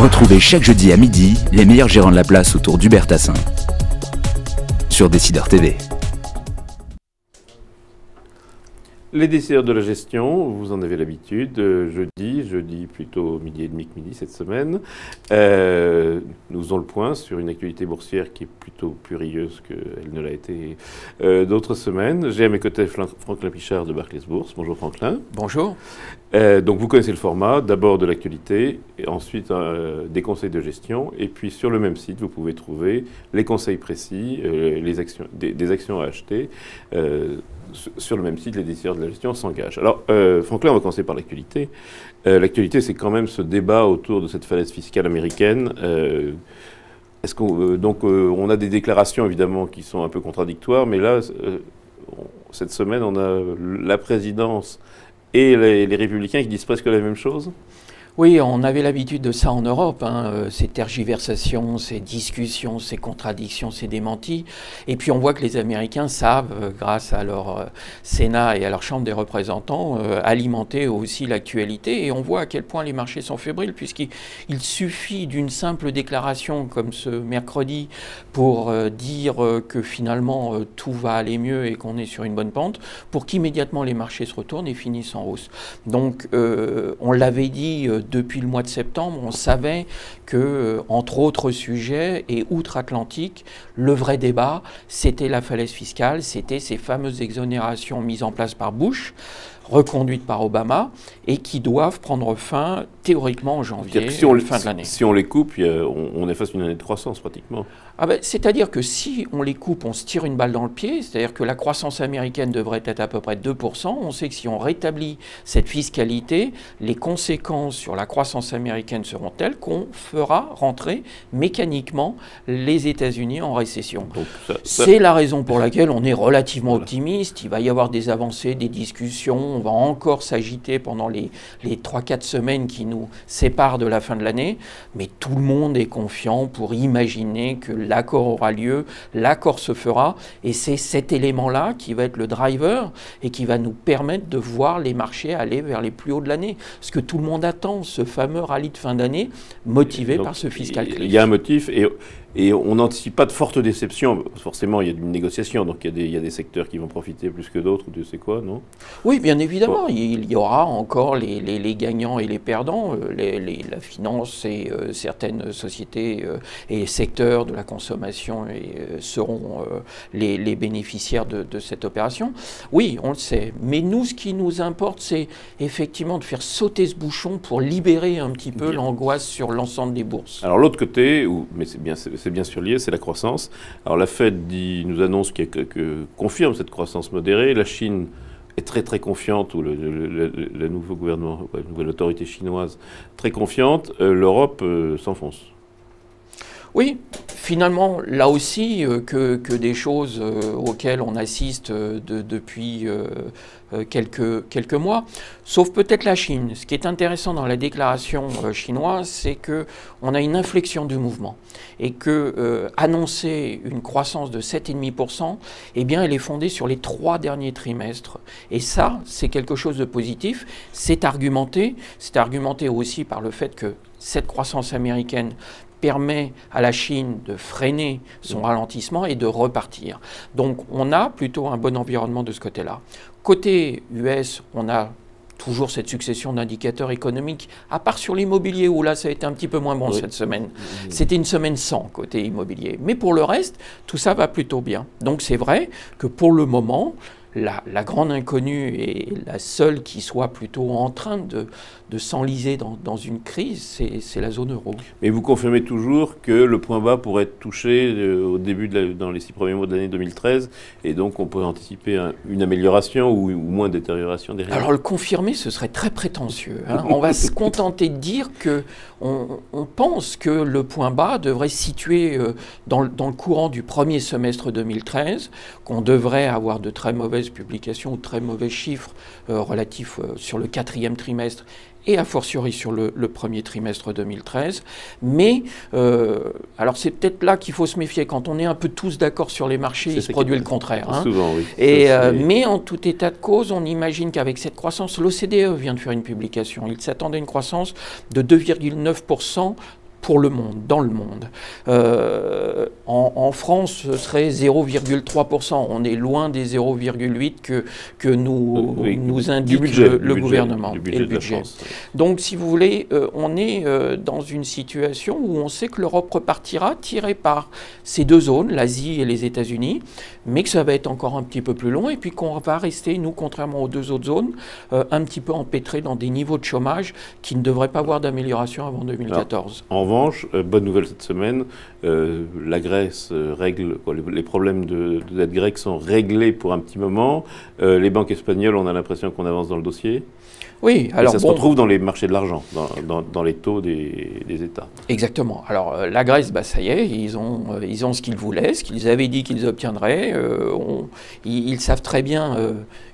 Retrouvez chaque jeudi à midi les meilleurs gérants de la place autour d'Hubert Tassin sur Décideur TV. Les décideurs de la gestion, vous en avez l'habitude, jeudi plutôt midi et demi que midi cette semaine. Nous faisons le point sur une actualité boursière qui est plutôt plus rieuse qu'elle ne l'a été d'autres semaines. J'ai à mes côtés Franklin Pichard de Barclays Bourse. Bonjour Franklin. Bonjour. Donc vous connaissez le format, d'abord de l'actualité, et ensuite des conseils de gestion. Et puis sur le même site, vous pouvez trouver les conseils précis, des actions à acheter. Sur le même site, les décideurs de la gestion s'engagent. Alors, Franklin, on va commencer par l'actualité. L'actualité, c'est quand même ce débat autour de cette falaise fiscale américaine. On a des déclarations, évidemment, qui sont un peu contradictoires, mais là, cette semaine, on a la présidence et les républicains qui disent presque la même chose. Oui, on avait l'habitude de ça en Europe, ces tergiversations, ces discussions, ces contradictions, ces démentis. Et puis on voit que les Américains savent, grâce à leur Sénat et à leur Chambre des représentants, alimenter aussi l'actualité. Et on voit à quel point les marchés sont fébriles, puisqu'il suffit d'une simple déclaration comme ce mercredi pour dire que finalement tout va aller mieux et qu'on est sur une bonne pente, pour qu'immédiatement les marchés se retournent et finissent en hausse. Donc on l'avait dit depuis le mois de septembre, on savait que, entre autres sujets, et outre-Atlantique, le vrai débat, c'était la falaise fiscale, c'était ces fameuses exonérations mises en place par Bush, reconduites par Obama, et qui doivent prendre fin, théoriquement, en janvier, fin de l'année. Si on les coupe, on efface une année de croissance, pratiquement. C'est-à-dire que si on les coupe, on se tire une balle dans le pied, c'est-à-dire que la croissance américaine devrait être à peu près 2%. On sait que si on rétablit cette fiscalité, les conséquences sur la croissance américaine seront telles qu'on fera rentrer mécaniquement les États-Unis en récession. C'est la raison pour laquelle on est relativement optimiste. Il va y avoir des avancées, des discussions. On va encore s'agiter pendant les 3-4 semaines qui nous séparent de la fin de l'année. Mais tout le monde est confiant pour imaginer que l'accord aura lieu, l'accord se fera, et c'est cet élément-là qui va être le driver et qui va nous permettre de voir les marchés aller vers les plus hauts de l'année. Ce que tout le monde attend, ce fameux rallye de fin d'année, motivé par ce fiscal cliff. Il y a un motif, et on n'anticipe pas de fortes déceptions. Forcément, il y a une négociation, donc il y a des secteurs qui vont profiter plus que d'autres, ou tu sais quoi, non? Oui, bien évidemment. Il y aura encore les gagnants et les perdants. La finance et certaines sociétés et secteurs de la consommation seront les bénéficiaires de cette opération. Oui, on le sait. Mais nous, ce qui nous importe, c'est effectivement de faire sauter ce bouchon pour libérer un petit peu l'angoisse sur l'ensemble des bourses. Alors l'autre côté, mais c'est bien sûr lié, c'est la croissance. Alors la Fed nous annonce confirme cette croissance modérée. La Chine est très très confiante, ou le nouveau gouvernement, la nouvelle autorité chinoise très confiante. L'Europe s'enfonce. Oui, finalement, là aussi, que des choses auxquelles on assiste depuis quelques mois, sauf peut-être la Chine. Ce qui est intéressant dans la déclaration chinoise, c'est qu'on a une inflexion du mouvement et que annoncer une croissance de 7,5%, eh bien, elle est fondée sur les 3 derniers trimestres. Et ça, c'est quelque chose de positif. C'est argumenté aussi par le fait que cette croissance américaine permet à la Chine de freiner son ralentissement et de repartir. Donc on a plutôt un bon environnement de ce côté-là. Côté US, on a toujours cette succession d'indicateurs économiques, à part sur l'immobilier, où là ça a été un petit peu moins bon cette semaine. C'était une semaine sans côté immobilier. Mais pour le reste, tout ça va plutôt bien. Donc c'est vrai que pour le moment, la grande inconnue et la seule qui soit plutôt en train de s'enliser dans une crise, c'est la zone euro. Mais vous confirmez toujours que le point bas pourrait être touché au début, dans les 6 premiers mois de l'année 2013, et donc on pourrait anticiper une amélioration ou moins de détérioration derrière. Alors le confirmer, ce serait très prétentieux. On va se contenter de dire qu'on pense que le point bas devrait se situer dans le courant du premier semestre 2013, qu'on devrait avoir de très mauvaises publications ou de très mauvais chiffres relatifs sur le 4e trimestre et a fortiori sur le premier trimestre 2013. Mais, alors c'est peut-être là qu'il faut se méfier. Quand on est un peu tous d'accord sur les marchés, il se produit le contraire. Souvent, oui. Mais en tout état de cause, on imagine qu'avec cette croissance, l'OCDE vient de faire une publication. Il s'attendait à une croissance de 2,9% pour le monde, dans le monde. En France, ce serait 0,3%. On est loin des 0,8% que nous indique le gouvernement et le budget. France, oui. Donc, si vous voulez, on est dans une situation où on sait que l'Europe repartira tirée par ces deux zones, l'Asie et les États-Unis, mais que ça va être encore un petit peu plus long et puis qu'on va rester, nous, contrairement aux deux autres zones, un petit peu empêtrés dans des niveaux de chômage qui ne devraient pas avoir d'amélioration avant 2014. Alors, en revanche, bonne nouvelle cette semaine, la Grèce règle, les problèmes de dette grecque sont réglés pour un petit moment. Les banques espagnoles, on a l'impression qu'on avance dans le dossier. Oui, alors et ça se retrouve dans les marchés de l'argent, dans les taux des États. Exactement. Alors la Grèce, ça y est, ils ont ce qu'ils voulaient, ce qu'ils avaient dit qu'ils obtiendraient. Ils savent très bien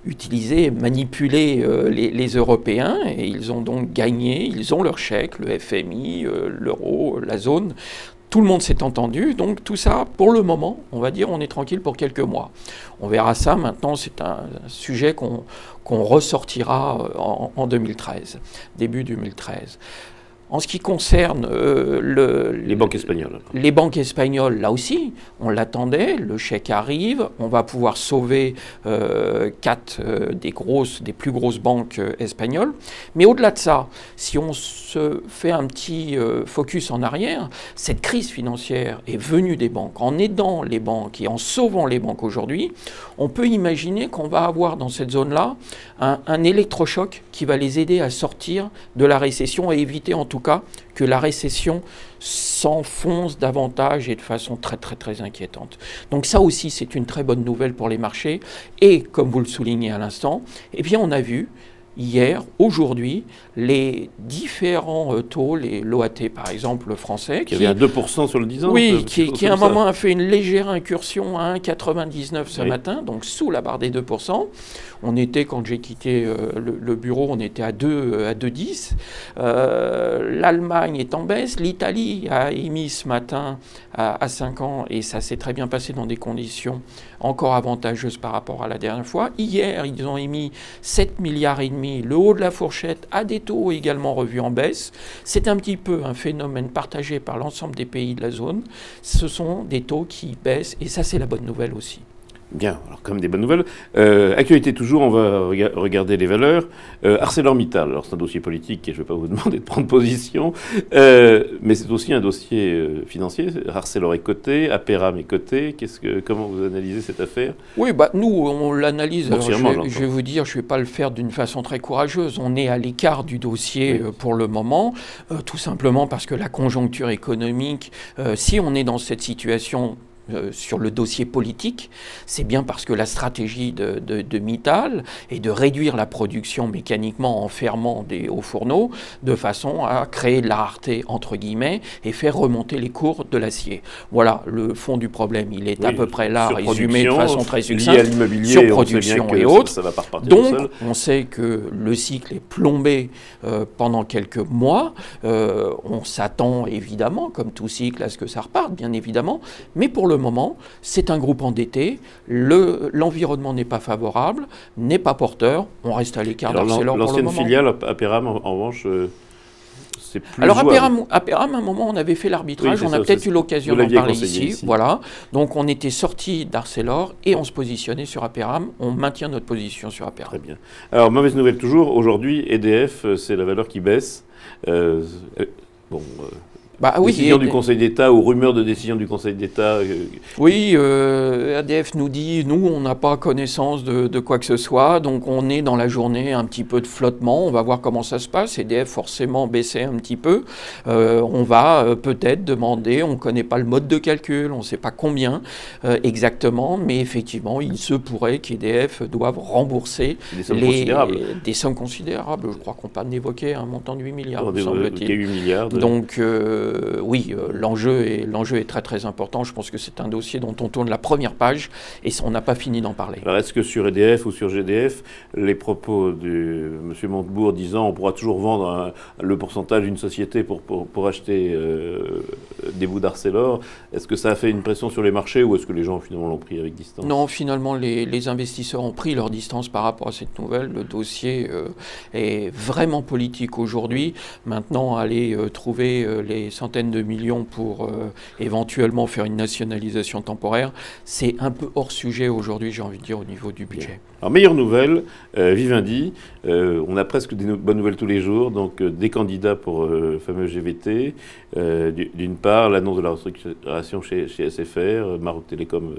utiliser, manipuler les Européens, et ils ont donc gagné, ils ont leur chèque, le FMI, l'euro, la zone. Tout le monde s'est entendu, donc tout ça, pour le moment, on va dire, on est tranquille pour quelques mois. On verra ça maintenant, c'est un sujet qu'on ressortira en 2013, début 2013. En ce qui concerne les banques espagnoles. Les banques espagnoles, là aussi, on l'attendait, le chèque arrive, on va pouvoir sauver 4 des plus grosses banques espagnoles. Mais au-delà de ça, si on se fait un petit focus en arrière, cette crise financière est venue des banques. En aidant les banques et en sauvant les banques aujourd'hui, on peut imaginer qu'on va avoir dans cette zone-là un électrochoc qui va les aider à sortir de la récession et éviter en tout cas que la récession s'enfonce davantage et de façon très très très inquiétante. Donc ça aussi c'est une très bonne nouvelle pour les marchés et comme vous le soulignez à l'instant, eh bien on a vu hier, aujourd'hui, les différents taux, l'OAT par exemple, le français... Qui avait à 2% sur le 10 ans. Oui, qui à un moment a fait une légère incursion à 1,99 ce matin, donc sous la barre des 2%. On était, quand j'ai quitté le bureau, on était à 2,10. L'Allemagne est en baisse, l'Italie a émis ce matin à 5 ans, et ça s'est très bien passé dans des conditions encore avantageuses par rapport à la dernière fois. Hier, ils ont émis 7,5 milliards, le haut de la fourchette, à des taux également revus en baisse. C'est un petit peu un phénomène partagé par l'ensemble des pays de la zone. Ce sont des taux qui baissent, et ça c'est la bonne nouvelle aussi. Bien, alors comme des bonnes nouvelles. Actualité toujours, on va regarder les valeurs. ArcelorMittal, alors c'est un dossier politique et je ne vais pas vous demander de prendre position, mais c'est aussi un dossier financier. Arcelor est coté, Aperam est coté. Comment vous analysez cette affaire? Oui, nous on l'analyse. Je vais vous dire, je ne vais pas le faire d'une façon très courageuse. On est à l'écart du dossier pour le moment, tout simplement parce que la conjoncture économique, si on est dans cette situation sur le dossier politique, c'est bien parce que la stratégie de Mittal est de réduire la production mécaniquement en fermant des hauts fourneaux de façon à créer de la rareté entre guillemets et faire remonter les cours de l'acier. Voilà, le fond du problème, il est à peu près là, résumé de façon très succincte, sur production et autres. Ça va pas donc on sait que le cycle est plombé pendant quelques mois, on s'attend évidemment, comme tout cycle, à ce que ça reparte, bien évidemment, mais pour le moment, c'est un groupe endetté, l'environnement n'est pas favorable, n'est pas porteur, on reste à l'écart d'Arcelor pour le moment. L'ancienne filiale, Aperam, en revanche, c'est plus alors Aperam, à un moment, on avait fait l'arbitrage, on a peut-être eu l'occasion d'en parler ici. Voilà. Donc on était sorti d'Arcelor et on se positionnait sur Aperam, on maintient notre position sur Aperam. Très bien. Alors, mauvaise nouvelle toujours, aujourd'hui, EDF, c'est la valeur qui baisse. Décision du Conseil d'État ou rumeur de décision du Conseil d'État Oui, EDF nous dit, nous, on n'a pas connaissance de quoi que ce soit, donc on est dans la journée un petit peu de flottement, on va voir comment ça se passe. EDF forcément baissait un petit peu, on va peut-être demander, on ne connaît pas le mode de calcul, on ne sait pas combien exactement, mais effectivement, il se pourrait qu'EDF doive rembourser des sommes considérables. Je crois qu'on peut en évoquer un montant de 8 milliards, me semble-t-il. 8 milliards. Donc, oui, l'enjeu est très très important. Je pense que c'est un dossier dont on tourne la première page et on n'a pas fini d'en parler. Alors est-ce que sur EDF ou sur GDF, les propos de M. Montebourg disant on pourra toujours vendre le pourcentage d'une société pour acheter des bouts d'Arcelor, est-ce que ça a fait une pression sur les marchés ou est-ce que les gens finalement l'ont pris avec distance? Non, finalement les investisseurs ont pris leur distance par rapport à cette nouvelle. Le dossier est vraiment politique aujourd'hui. Maintenant, aller trouver les centaines de millions pour éventuellement faire une nationalisation temporaire, c'est un peu hors sujet aujourd'hui, j'ai envie de dire, au niveau du budget. Alors, meilleure nouvelle, Vivendi, on a presque des bonnes nouvelles tous les jours, donc des candidats pour le fameux GVT. D'une part, l'annonce de la restructuration chez SFR, Maroc Télécom.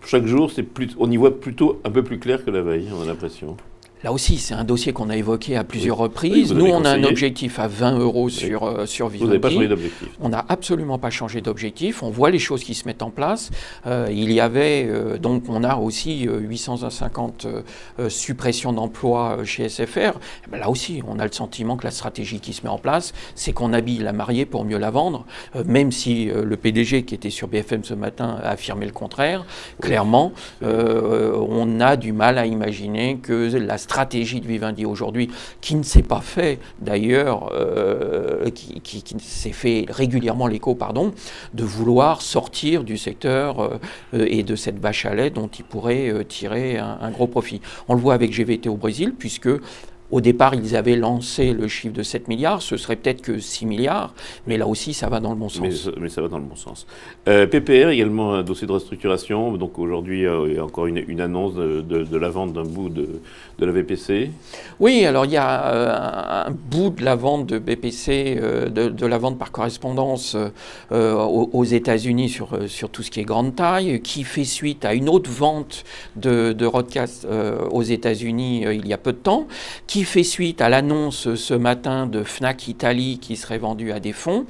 Chaque jour, on y voit plutôt un peu plus clair que la veille, on a l'impression. Là aussi, c'est un dossier qu'on a évoqué à plusieurs reprises. Oui, nous, on a un objectif à 20 € sur Vivendi. Vous n'avez pas changé d'objectif. On n'a absolument pas changé d'objectif. On voit les choses qui se mettent en place. Il y avait, donc on a aussi 850 suppressions d'emplois chez SFR. Ben là aussi, on a le sentiment que la stratégie qui se met en place, c'est qu'on habille la mariée pour mieux la vendre, même si le PDG qui était sur BFM ce matin a affirmé le contraire. Clairement, on a du mal à imaginer que la stratégie de Vivendi aujourd'hui, qui ne s'est pas fait d'ailleurs, qui s'est fait régulièrement l'écho, pardon, de vouloir sortir du secteur et de cette vache à lait dont il pourrait tirer un gros profit. On le voit avec GVT au Brésil, puisque au départ, ils avaient lancé le chiffre de 7 milliards, ce serait peut-être que 6 milliards, mais là aussi, ça va dans le bon sens. Mais ça va dans le bon sens. PPR, également un dossier de restructuration. Donc aujourd'hui, il y a encore une annonce de la vente d'un bout de la VPC. Oui, alors il y a un bout de la vente de BPC, de la vente par correspondance aux États-Unis sur tout ce qui est grande taille, qui fait suite à une autre vente de Broadcast aux États-Unis il y a peu de temps, qui fait suite à l'annonce ce matin de Fnac Italie qui serait vendue à des fonds.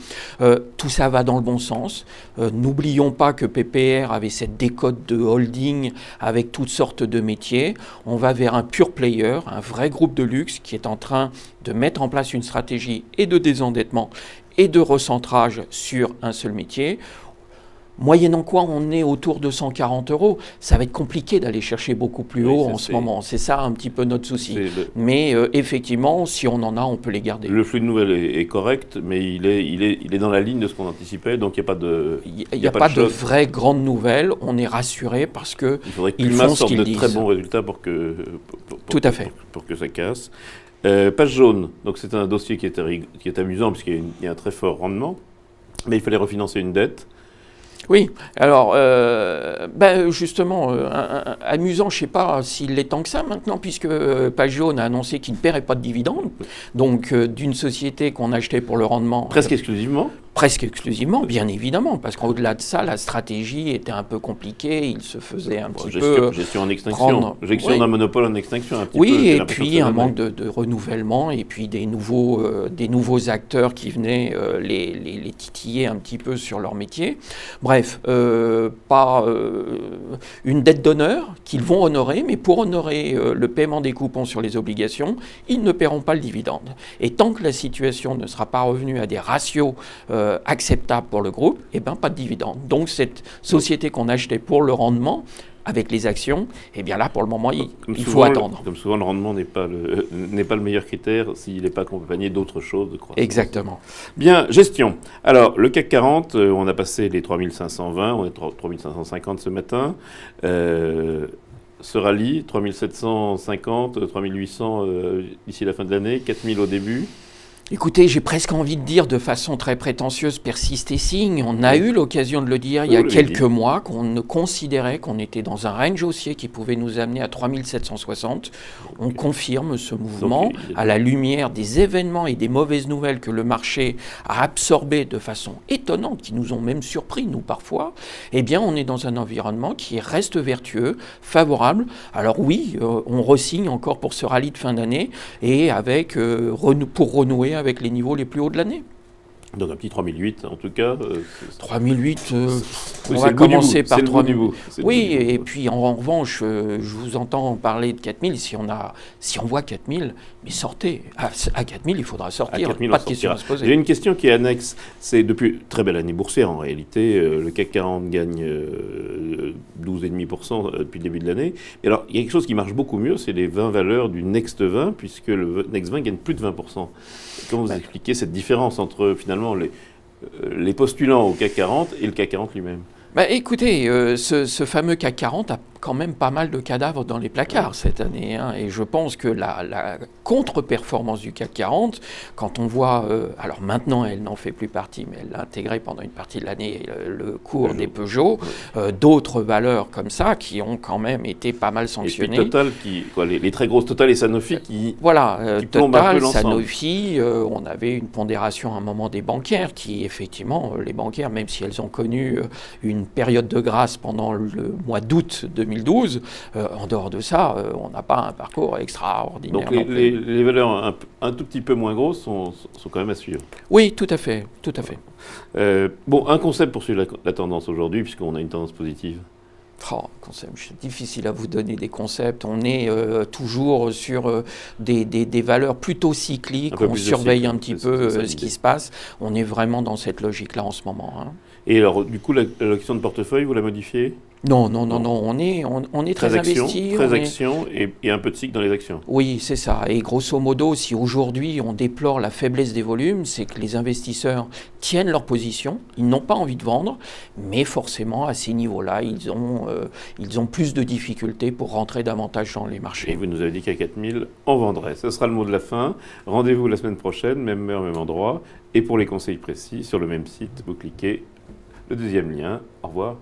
Tout ça va dans le bon sens. N'oublions pas que PPR avait cette décote de holding avec toutes sortes de métiers. On va vers un pure player, un vrai groupe de luxe qui est en train de mettre en place une stratégie et de désendettement et de recentrage sur un seul métier. Moyennant quoi on est autour de 140 €. Ça va être compliqué d'aller chercher beaucoup plus haut en ce moment. C'est ça un petit peu notre souci. Mais effectivement, si on en a, on peut les garder. Le flux de nouvelles est correct, mais il est dans la ligne de ce qu'on anticipait, donc il n'y a pas de... Il n'y a pas de vraies grandes nouvelles. On est rassuré parce que il faudrait que ils Puma font ce sorte qu'ils de disent. très bons résultats pour que ça casse. Page jaune, donc c'est un dossier qui est amusant puisqu'il y a un très fort rendement, mais il fallait refinancer une dette. Oui, alors justement, amusant, je ne sais pas s'il est tant que ça maintenant, puisque Page Jaune a annoncé qu'il ne paierait pas de dividendes, donc d'une société qu'on achetait pour le rendement. Presque exclusivement. Presque exclusivement, bien évidemment, parce qu'au-delà de ça, la stratégie était un peu compliquée, il se faisait un petit peu... Gestion en extinction, gestion d'un monopole en extinction, un petit peu. Oui, et puis un manque de renouvellement, et puis des nouveaux acteurs qui venaient les titiller un petit peu sur leur métier. Bref, une dette d'honneur qu'ils vont honorer, mais pour honorer le paiement des coupons sur les obligations, ils ne paieront pas le dividende. Et tant que la situation ne sera pas revenue à des ratios acceptable pour le groupe, et bien pas de dividende. Donc cette société qu'on achetait pour le rendement, avec les actions, et bien là pour le moment il faut attendre. Comme souvent le rendement n'est pas le meilleur critère s'il n'est pas accompagné d'autres choses de croissance. Exactement. Bien, gestion. Alors le CAC 40, on a passé les 3520, on est 3550 ce matin. Ce rallye, 3750, 3800 d'ici la fin de l'année, 4000 au début. Écoutez, j'ai presque envie de dire de façon très prétentieuse, persiste et signe. On a eu l'occasion de le dire il y a quelques mois, qu'on considérait qu'on était dans un range haussier qui pouvait nous amener à 3760. On confirme ce mouvement à la lumière des événements et des mauvaises nouvelles que le marché a absorbées de façon étonnante, qui nous ont même surpris, nous, parfois. Eh bien, on est dans un environnement qui reste vertueux, favorable. Alors oui, on re-signe encore pour ce rallye de fin d'année et avec, pour renouer avec les niveaux les plus hauts de l'année. Donc un petit 3008 en tout cas. 3008, on va commencer par 3000. Oui, et puis en revanche, je vous entends parler de 4000. Si on voit 4000, mais sortez. À 4000, il faudra sortir. 4000, pas de question à se poser. J'ai une question qui est annexe. C'est depuis très belle année boursière en réalité. Le CAC 40 gagne 12,5% depuis le début de l'année. Et alors, il y a quelque chose qui marche beaucoup mieux, c'est les 20 valeurs du Next 20, puisque le Next 20 gagne plus de 20%. Comment vous expliquez cette différence entre finalement les postulants au CAC 40 et le CAC 40 lui-même? Écoutez, ce fameux CAC 40 a quand même pas mal de cadavres dans les placards cette année, hein, et je pense que la contre-performance du CAC 40, quand on voit, alors maintenant elle n'en fait plus partie, mais elle l'a intégré pendant une partie de l'année, le cours des Peugeot, d'autres valeurs comme ça qui ont quand même été pas mal sanctionnées. Et puis Total, les très grosses Total et Sanofi qui plombent un Total, peu l'ensemble. Sanofi, on avait une pondération à un moment des bancaires qui, effectivement, les bancaires, même si elles ont connu une période de grâce pendant le mois d'août 2012, en dehors de ça, on n'a pas un parcours extraordinaire. Donc les valeurs un tout petit peu moins grosses sont quand même à suivre. Oui, tout à fait, tout à fait. Bon, un concept pour suivre la tendance aujourd'hui, puisqu'on a une tendance positive. Concept, c'est difficile à vous donner des concepts. On est toujours sur des valeurs plutôt cycliques. On surveille un petit peu ce qui se passe. On est vraiment dans cette logique-là en ce moment. Hein. Et alors, du coup, l'allocation de portefeuille, vous la modifiez ? Non. On est très investi. Très actions et un peu de cycle dans les actions. Oui, c'est ça. Et grosso modo, si aujourd'hui on déplore la faiblesse des volumes, c'est que les investisseurs tiennent leur position, ils n'ont pas envie de vendre, mais forcément à ces niveaux-là, ils ont plus de difficultés pour rentrer davantage dans les marchés. Et vous nous avez dit qu'à 4000, on vendrait. Ce sera le mot de la fin. Rendez-vous la semaine prochaine, même heure, même endroit. Et pour les conseils précis, sur le même site, vous cliquez le deuxième lien. Au revoir.